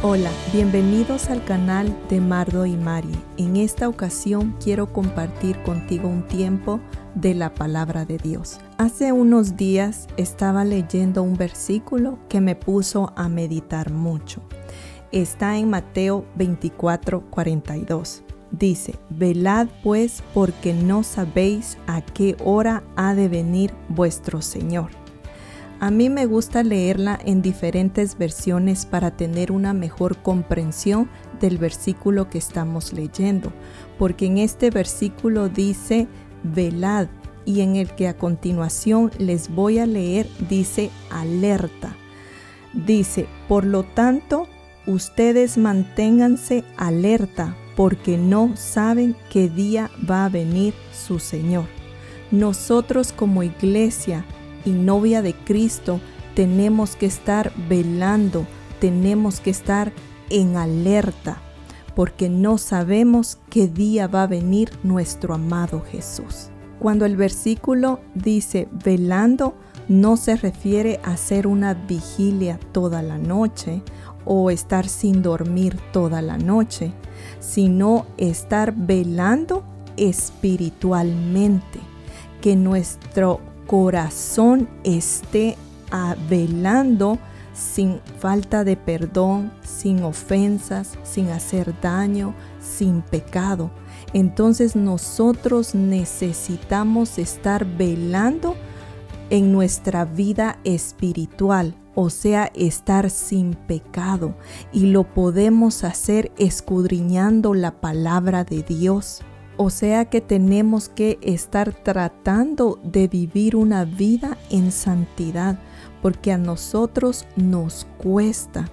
Hola, bienvenidos al canal de Mardo y Mari. En esta ocasión quiero compartir contigo un tiempo de la palabra de Dios. Hace unos días estaba leyendo un versículo que me puso a meditar mucho. Está en Mateo 24:42. Dice: velad pues, porque no sabéis a qué hora ha de venir vuestro Señor. A mí me gusta leerla en diferentes versiones para tener una mejor comprensión del versículo que estamos leyendo, porque en este versículo dice velad, y en el que a continuación les voy a leer dice alerta. Dice: por lo tanto, ustedes manténganse alerta, porque no saben qué día va a venir su Señor. Nosotros como iglesia y novia de Cristo tenemos que estar velando, tenemos que estar en alerta, porque no sabemos qué día va a venir nuestro amado Jesús. Cuando el versículo dice velando, no se refiere a hacer una vigilia toda la noche o estar sin dormir toda la noche, sino estar velando espiritualmente, que nuestro corazón esté velando sin falta de perdón, sin ofensas, sin hacer daño, sin pecado. Entonces nosotros necesitamos estar velando en nuestra vida espiritual, o sea, estar sin pecado, y lo podemos hacer escudriñando la palabra de Dios. O sea que tenemos que estar tratando de vivir una vida en santidad, porque a nosotros nos cuesta,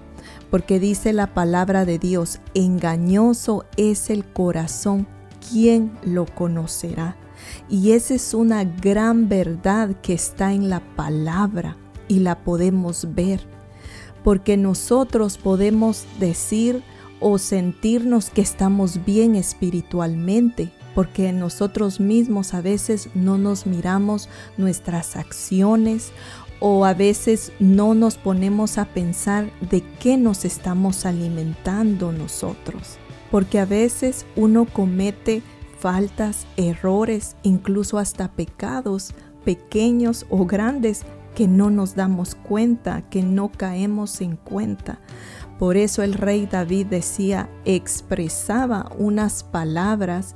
porque dice la palabra de Dios: engañoso es el corazón, ¿quién lo conocerá? Y esa es una gran verdad que está en la palabra y la podemos ver, porque nosotros podemos decir o sentirnos que estamos bien espiritualmente, porque nosotros mismos a veces no nos miramos nuestras acciones, o a veces no nos ponemos a pensar de qué nos estamos alimentando nosotros, porque a veces uno comete faltas, errores, incluso hasta pecados pequeños o grandes que no nos damos cuenta, que no caemos en cuenta. Por eso el rey David expresaba unas palabras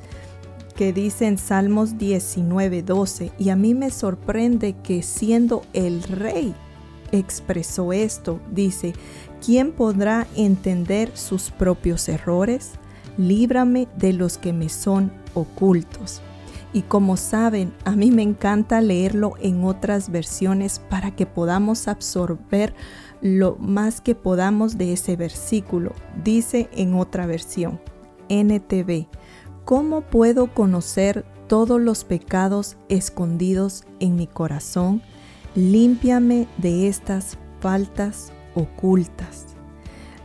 que dice en Salmos 19:12, y a mí me sorprende que siendo el rey expresó esto. Dice: ¿quién podrá entender sus propios errores? Líbrame de los que me son ocultos. Y como saben, a mí me encanta leerlo en otras versiones para que podamos absorber lo más que podamos de ese versículo. Dice en otra versión, NTV: ¿cómo puedo conocer todos los pecados escondidos en mi corazón? Límpiame de estas faltas ocultas.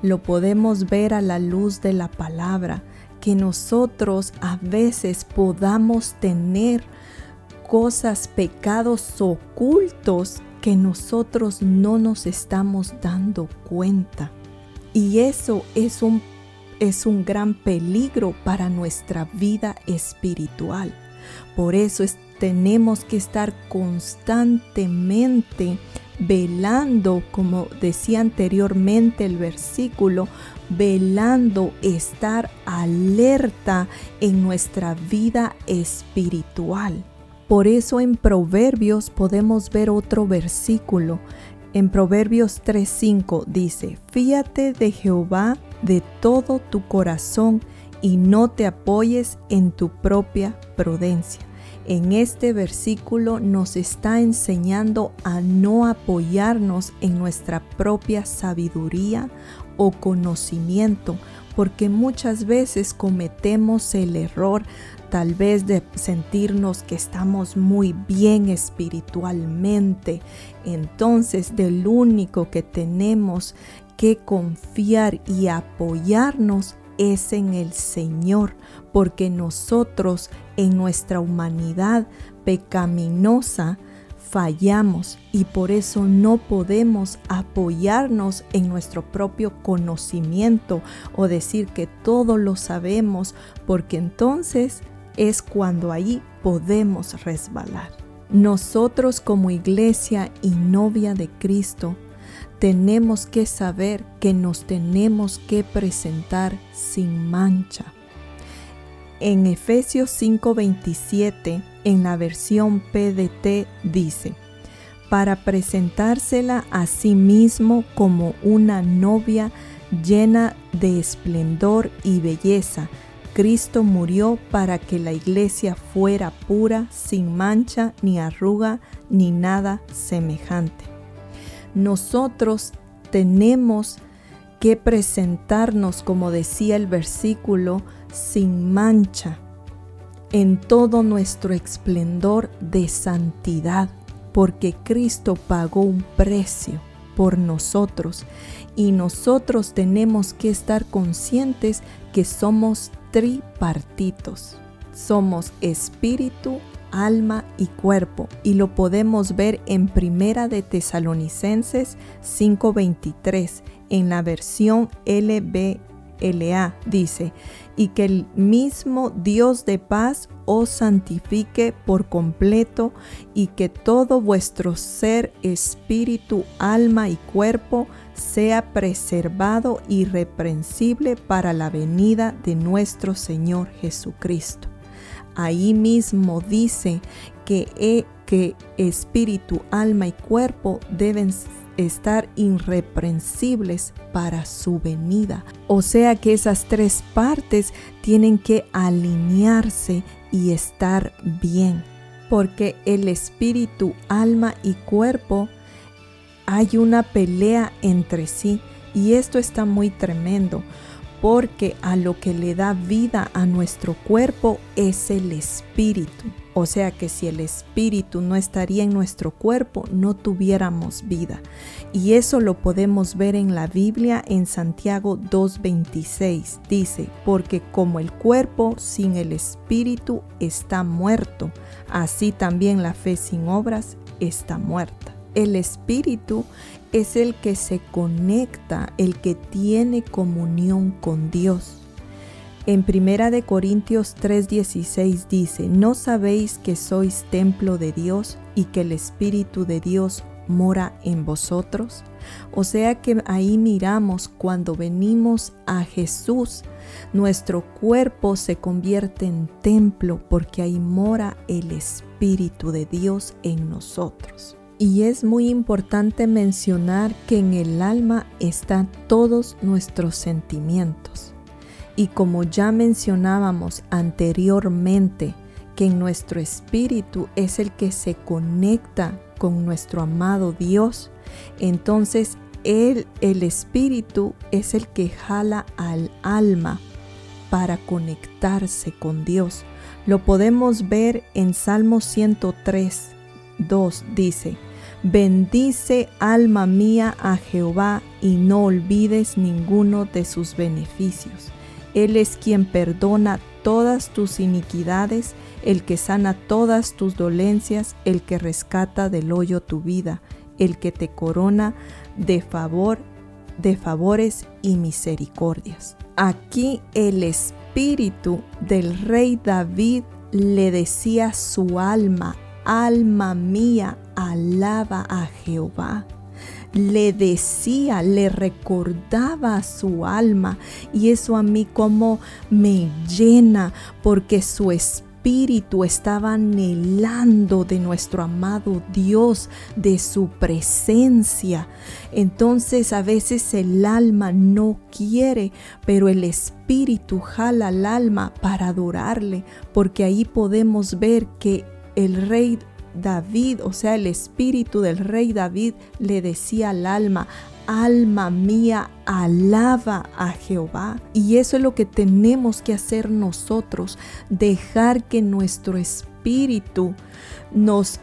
Lo podemos ver a la luz de la palabra, que nosotros a veces podamos tener cosas, pecados ocultos que nosotros no nos estamos dando cuenta. Y eso es un gran peligro para nuestra vida espiritual. Por eso tenemos que estar constantemente velando, como decía anteriormente el versículo, velando, estar alerta en nuestra vida espiritual. Por eso en Proverbios podemos ver otro versículo. En Proverbios 3:5 dice: fíate de Jehová de todo tu corazón y no te apoyes en tu propia prudencia. En este versículo nos está enseñando a no apoyarnos en nuestra propia sabiduría o conocimiento, porque muchas veces cometemos el error tal vez de sentirnos que estamos muy bien espiritualmente. Entonces, del único que tenemos que confiar y apoyarnos es en el Señor, porque nosotros en nuestra humanidad pecaminosa fallamos y por eso no podemos apoyarnos en nuestro propio conocimiento o decir que todo lo sabemos, porque entonces es cuando ahí podemos resbalar. Nosotros como iglesia y novia de Cristo tenemos que saber que nos tenemos que presentar sin mancha. En Efesios 5:27, en la versión PDT, dice: para presentársela a sí mismo como una novia llena de esplendor y belleza. Cristo murió para que la iglesia fuera pura, sin mancha, ni arruga, ni nada semejante. Nosotros tenemos que presentarnos, como decía el versículo, sin mancha, en todo nuestro esplendor de santidad, porque Cristo pagó un precio por nosotros y nosotros tenemos que estar conscientes que somos tripartitos. Somos espíritu, alma y cuerpo, y lo podemos ver en Primera de Tesalonicenses 5:23 en la versión LBLA. Dice: y que el mismo Dios de paz os santifique por completo, y que todo vuestro ser, espíritu, alma y cuerpo sea preservado irreprensible para la venida de nuestro Señor Jesucristo. Ahí mismo dice que espíritu, alma y cuerpo deben estar irreprensibles para su venida. O sea que esas tres partes tienen que alinearse y estar bien, porque el espíritu, alma y cuerpo hay una pelea entre sí, y esto está muy tremendo, porque a lo que le da vida a nuestro cuerpo es el espíritu. O sea que si el espíritu no estaría en nuestro cuerpo, no tuviéramos vida. Y eso lo podemos ver en la Biblia en Santiago 2:26. Dice: porque como el cuerpo sin el espíritu está muerto, así también la fe sin obras está muerta. El espíritu es el que se conecta, el que tiene comunión con Dios. En 1 Corintios 3:16 dice: ¿no sabéis que sois templo de Dios y que el Espíritu de Dios mora en vosotros? O sea que ahí miramos, cuando venimos a Jesús, nuestro cuerpo se convierte en templo, porque ahí mora el Espíritu de Dios en nosotros. Y es muy importante mencionar que en el alma están todos nuestros sentimientos. Y como ya mencionábamos anteriormente, que en nuestro espíritu es el que se conecta con nuestro amado Dios, entonces el espíritu es el que jala al alma para conectarse con Dios. Lo podemos ver en Salmo 103:2, dice: bendice, alma mía, a Jehová, y no olvides ninguno de sus beneficios. Él es quien perdona todas tus iniquidades, el que sana todas tus dolencias, el que rescata del hoyo tu vida, el que te corona de favores y misericordias. Aquí el espíritu del rey David le decía a su alma: alma mía, alaba a Jehová. Le decía, le recordaba a su alma, y eso a mí como me llena, porque su espíritu estaba anhelando de nuestro amado Dios, de su presencia. Entonces a veces el alma no quiere, pero el espíritu jala al alma para adorarle, porque ahí podemos ver que el rey David, o sea, el espíritu del rey David le decía al alma: alma mía, alaba a Jehová. Y eso es lo que tenemos que hacer nosotros, dejar que nuestro espíritu nos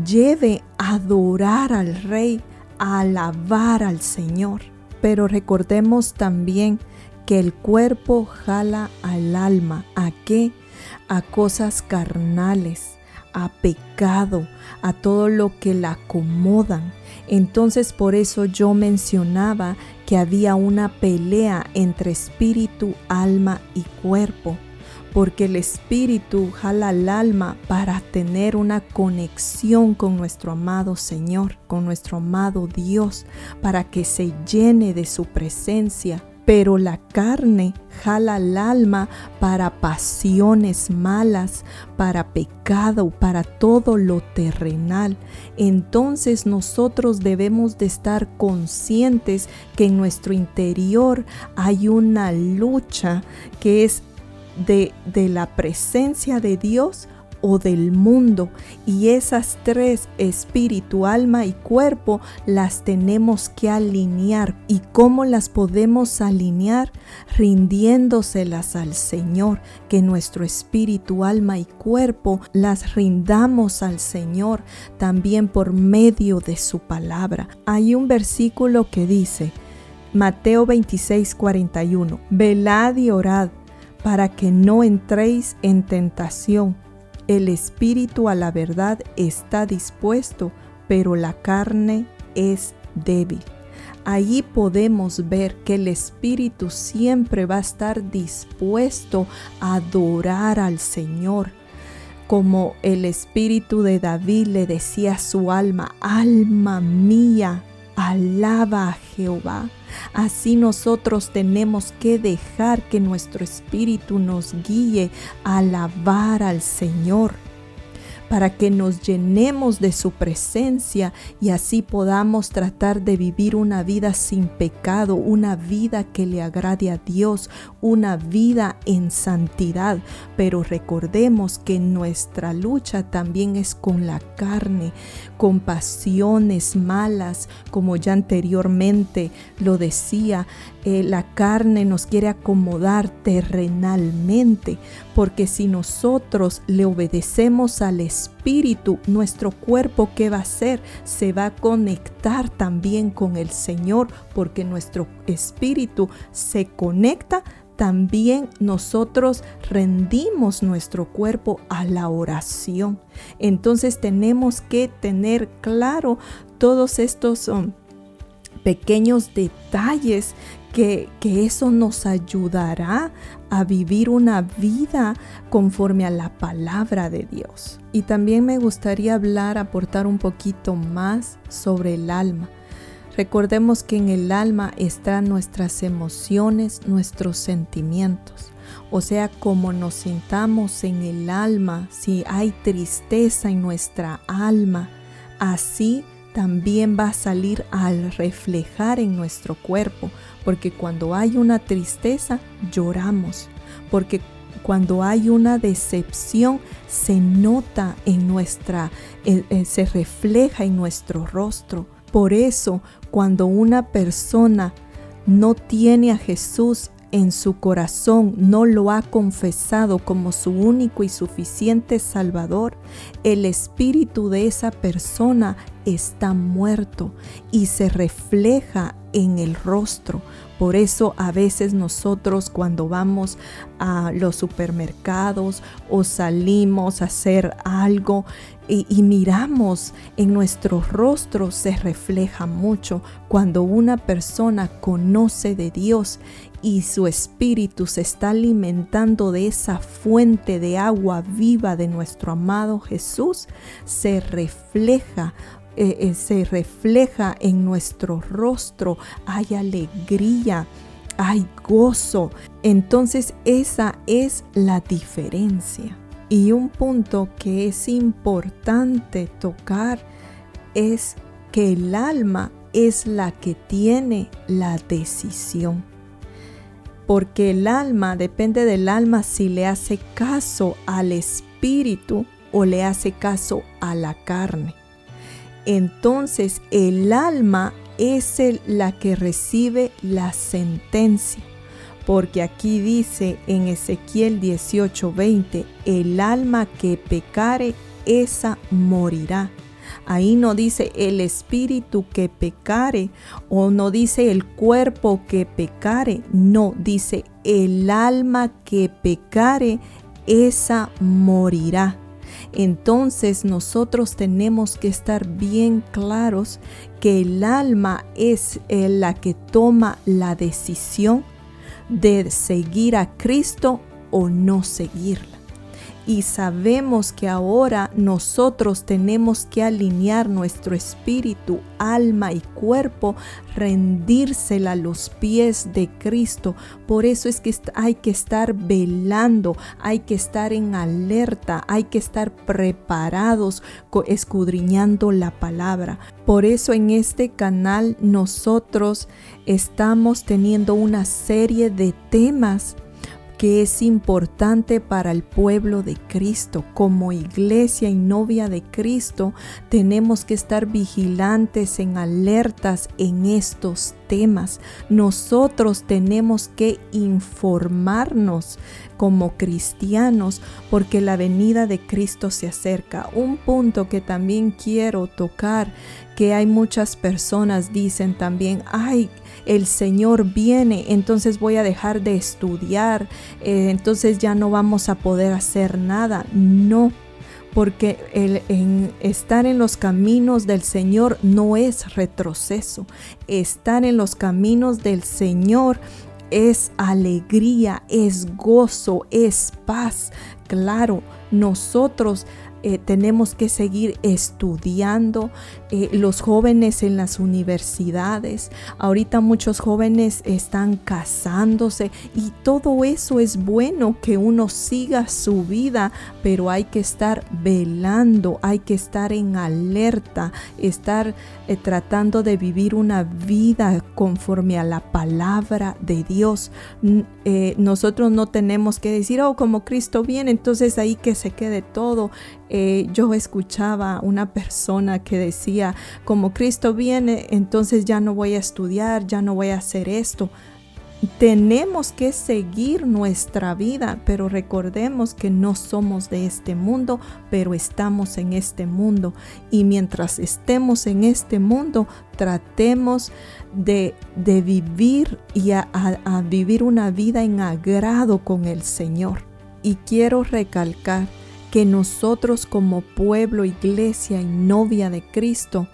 lleve a adorar al rey, a alabar al Señor. Pero recordemos también que el cuerpo jala al alma. ¿A qué? A cosas carnales, a pecado, a todo lo que la acomodan. Entonces por eso yo mencionaba que había una pelea entre espíritu, alma y cuerpo, porque el espíritu jala al alma para tener una conexión con nuestro amado Señor, con nuestro amado Dios, para que se llene de su presencia. Pero la carne jala al alma para pasiones malas, para pecado, para todo lo terrenal. Entonces nosotros debemos de estar conscientes que en nuestro interior hay una lucha que es de la presencia de Dios o del mundo, y esas tres, espíritu, alma y cuerpo, las tenemos que alinear. ¿Y cómo las podemos alinear? Rindiéndoselas al Señor, que nuestro espíritu, alma y cuerpo las rindamos al Señor también por medio de su palabra. Hay un versículo que dice, Mateo 26:41, velad y orad para que no entréis en tentación. El espíritu a la verdad está dispuesto, pero la carne es débil. Allí podemos ver que el espíritu siempre va a estar dispuesto a adorar al Señor. Como el espíritu de David le decía a su alma, alma mía, alaba a Jehová. Así nosotros tenemos que dejar que nuestro espíritu nos guíe a alabar al Señor, para que nos llenemos de su presencia y así podamos tratar de vivir una vida sin pecado, una vida que le agrade a Dios, una vida en santidad. Pero recordemos que nuestra lucha también es con la carne, con pasiones malas, como ya anteriormente lo decía. La carne nos quiere acomodar terrenalmente, porque si nosotros le obedecemos al Espíritu, nuestro cuerpo, ¿qué va a hacer? Se va a conectar también con el Señor, porque nuestro espíritu se conecta. También nosotros rendimos nuestro cuerpo a la oración. Entonces tenemos que tener claro todos estos pequeños detalles que eso nos ayudará a vivir una vida conforme a la palabra de Dios. Y también me gustaría aportar un poquito más sobre el alma. Recordemos que en el alma están nuestras emociones, nuestros sentimientos. O sea, como nos sintamos en el alma, si hay tristeza en nuestra alma, así también va a salir al reflejar en nuestro cuerpo, porque cuando hay una tristeza, lloramos, porque cuando hay una decepción, se nota en se refleja en nuestro rostro. Por eso, cuando una persona no tiene a Jesús en su corazón, no lo ha confesado como su único y suficiente Salvador, el espíritu de esa persona está muerto y se refleja en el rostro. Por eso a veces nosotros cuando vamos a los supermercados o salimos a hacer algo y miramos en nuestro rostro, se refleja mucho. Cuando una persona conoce de Dios y su espíritu se está alimentando de esa fuente de agua viva de nuestro amado Jesús, se refleja en nuestro rostro. Hay alegría, hay gozo. Entonces esa es la diferencia. Y un punto que es importante tocar es que el alma es la que tiene la decisión. Porque el alma, depende del alma si le hace caso al espíritu o le hace caso a la carne. Entonces el alma es la que recibe la sentencia, porque aquí dice en Ezequiel 18:20, el alma que pecare, esa morirá. Ahí no dice el espíritu que pecare, o no dice el cuerpo que pecare, no, dice el alma que pecare, esa morirá. Entonces nosotros tenemos que estar bien claros que el alma es la que toma la decisión de seguir a Cristo o no seguirla. Y sabemos que ahora nosotros tenemos que alinear nuestro espíritu, alma y cuerpo, rendírsela a los pies de Cristo. Por eso es que hay que estar velando, hay que estar en alerta, hay que estar preparados, escudriñando la palabra. Por eso en este canal nosotros estamos teniendo una serie de temas que es importante para el pueblo de Cristo. Como iglesia y novia de Cristo, tenemos que estar vigilantes, en alertas en estos temas. Nosotros tenemos que informarnos como cristianos porque la venida de Cristo se acerca. Un punto que también quiero tocar, que hay muchas personas dicen también, el Señor viene, entonces voy a dejar de estudiar, entonces ya no vamos a poder hacer nada. No, porque estar en los caminos del Señor no es retroceso. Estar en los caminos del Señor es alegría, es gozo, es paz. Claro, nosotros tenemos que seguir estudiando, los jóvenes en las universidades. Ahorita muchos jóvenes están casándose y todo eso es bueno, que uno siga su vida, pero hay que estar velando, hay que estar en alerta, estar tratando de vivir una vida conforme a la palabra de Dios. Nosotros no tenemos que decir, como Cristo viene, entonces ahí que se quede todo. Yo escuchaba una persona que decía, como Cristo viene, entonces ya no voy a estudiar, ya no voy a hacer esto. Tenemos que seguir nuestra vida, pero recordemos que no somos de este mundo, pero estamos en este mundo. Y mientras estemos en este mundo, tratemos de vivir y a vivir una vida en agrado con el Señor. Y quiero recalcar que nosotros como pueblo, iglesia y novia de Cristo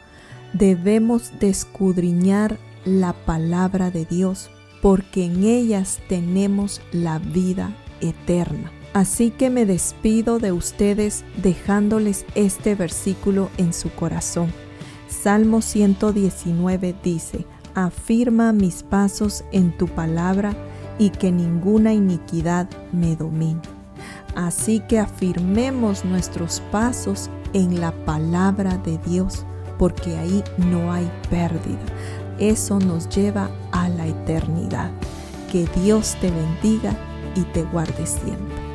debemos de escudriñar la palabra de Dios, porque en ellas tenemos la vida eterna. Así que me despido de ustedes dejándoles este versículo en su corazón. Salmo 119 dice: afirma mis pasos en tu palabra y que ninguna iniquidad me domine. Así que afirmemos nuestros pasos en la palabra de Dios, porque ahí no hay pérdida. Eso nos lleva a la eternidad. Que Dios te bendiga y te guarde siempre.